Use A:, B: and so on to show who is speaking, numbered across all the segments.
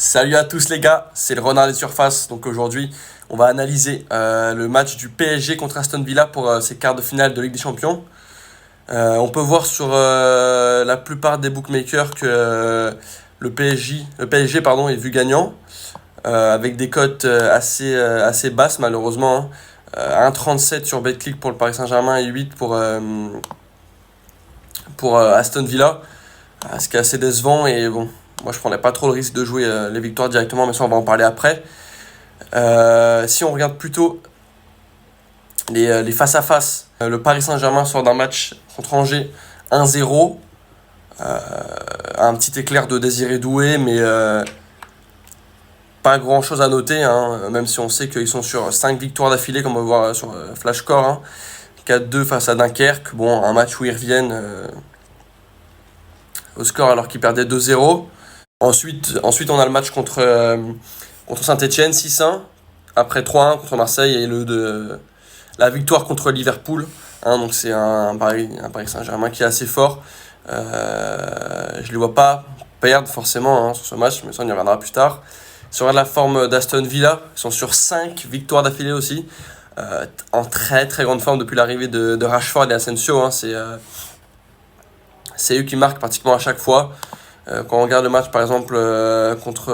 A: Salut à tous les gars, c'est le Renard des Surfaces. Donc aujourd'hui, on va analyser le match du PSG contre Aston Villa pour ces quarts de finale de Ligue des Champions. On peut voir sur la plupart des bookmakers que le PSG pardon, est vu gagnant, avec des cotes assez basses malheureusement, hein. 1,37 sur Betclic pour le Paris Saint-Germain et 8 pour Aston Villa. Ce qui est assez décevant et bon, moi je prendrais pas trop le risque de jouer les victoires directement, mais ça on va en parler après. Si on regarde plutôt les face-à-face, le Paris Saint-Germain sort d'un match contre Angers 1-0, un petit éclair de Désiré Doué, mais pas grand chose à noter, hein, même si on sait qu'ils sont sur 5 victoires d'affilée, comme on va voir sur Flashscore, hein. 4-2 face à Dunkerque, bon, un match où ils reviennent au score alors qu'ils perdaient 2-0. Ensuite, on a le match contre Saint-Etienne, 6-1. Après 3-1 contre Marseille et la victoire contre Liverpool, hein. Donc c'est un Paris Saint-Germain qui est assez fort. Je ne les vois pas perdre forcément, hein, sur ce match, mais ça on y reviendra plus tard. Si on regarde la forme d'Aston Villa, ils sont sur 5 victoires d'affilée aussi. En très très grande forme depuis l'arrivée de Rashford et Asensio, hein. C'est eux qui marquent pratiquement à chaque fois. Quand on regarde le match par exemple contre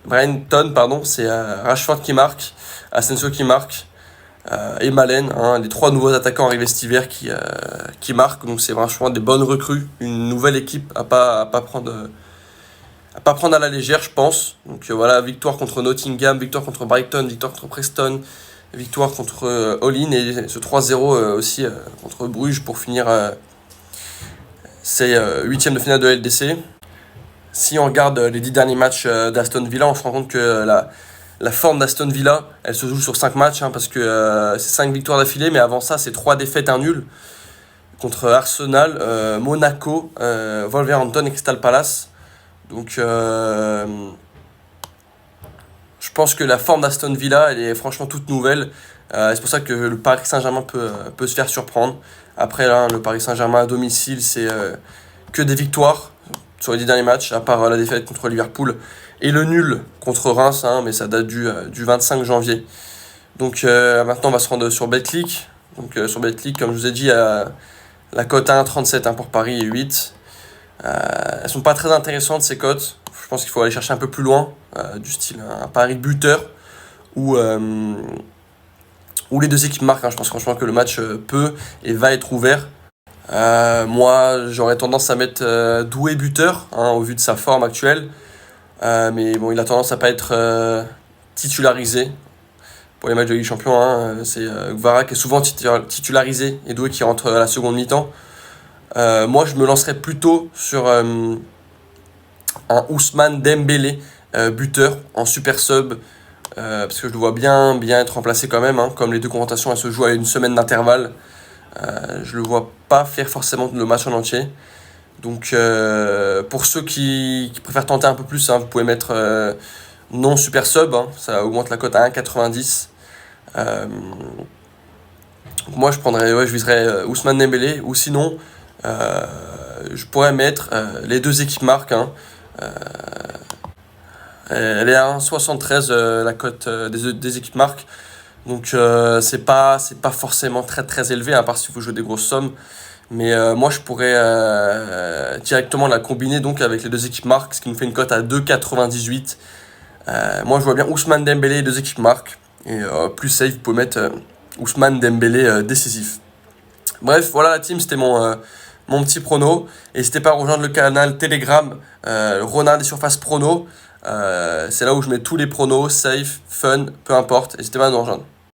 A: Brighton, pardon, c'est Rashford qui marque, Asensio qui marque, et Malen, hein, les 3 nouveaux attaquants arrivés cet hiver qui marquent. Donc c'est franchement des bonnes recrues, une nouvelle équipe à pas prendre à la légère, je pense. Donc voilà, victoire contre Nottingham, victoire contre Brighton, victoire contre Preston, victoire contre All-in et ce 3-0 aussi contre Bruges pour finir ces 8e de finale de LDC. Si on regarde les 10 derniers matchs d'Aston Villa, on se rend compte que la forme d'Aston Villa, elle se joue sur 5 matchs, hein, parce que c'est 5 victoires d'affilée, mais avant ça, c'est 3 défaites, un nul contre Arsenal, Monaco, Wolverhampton et Crystal Palace. Donc je pense que la forme d'Aston Villa, elle est franchement toute nouvelle. C'est pour ça que le Paris Saint-Germain peut se faire surprendre. Après, là, le Paris Saint-Germain à domicile, c'est que des victoires sur les 10 derniers matchs, à part la défaite contre Liverpool et le nul contre Reims, hein, mais ça date du 25 janvier. Donc maintenant, on va se rendre sur Betclic. Donc sur Betclic, comme je vous ai dit, la cote à 1,37, hein, pour Paris et 8. Elles sont pas très intéressantes ces cotes. Je pense qu'il faut aller chercher un peu plus loin, du style un pari buteur où les deux équipes marquent, hein. Je pense franchement que le match peut et va être ouvert. Moi, j'aurais tendance à mettre Doué buteur, hein, au vu de sa forme actuelle. Mais bon, il a tendance à pas être titularisé pour les matchs de Ligue des Champions, hein. C'est Gvara qui est souvent titularisé et Doué qui rentre à la seconde mi-temps. Moi, je me lancerais plutôt sur un Ousmane Dembélé buteur en super sub, parce que je le vois bien être remplacé quand même, hein. Comme les deux confrontations elles se jouent à une semaine d'intervalle, je le vois pas faire forcément le match en entier. Donc pour ceux qui préfèrent tenter un peu plus, hein, vous pouvez mettre non super sub, hein, ça augmente la cote à 1,90. Moi je viserais Ousmane Dembélé, ou sinon je pourrais mettre les deux équipes marques, hein. Elle est à 1,73, la cote des équipes marques. Donc c'est pas forcément très très élevé, à part si vous jouez des grosses sommes. Mais moi je pourrais directement la combiner donc avec les deux équipes marques, ce qui nous fait une cote à 2,98. Moi je vois bien Ousmane Dembélé et deux équipes marques. Et plus safe, vous pouvez mettre Ousmane Dembélé décisif. Bref, voilà la team, c'était mon petit prono. N'hésitez pas à rejoindre le canal Telegram, Renard des Surfaces Prono. C'est là où je mets tous les pronos, safe, fun, peu importe. N'hésitez pas à nous rejoindre.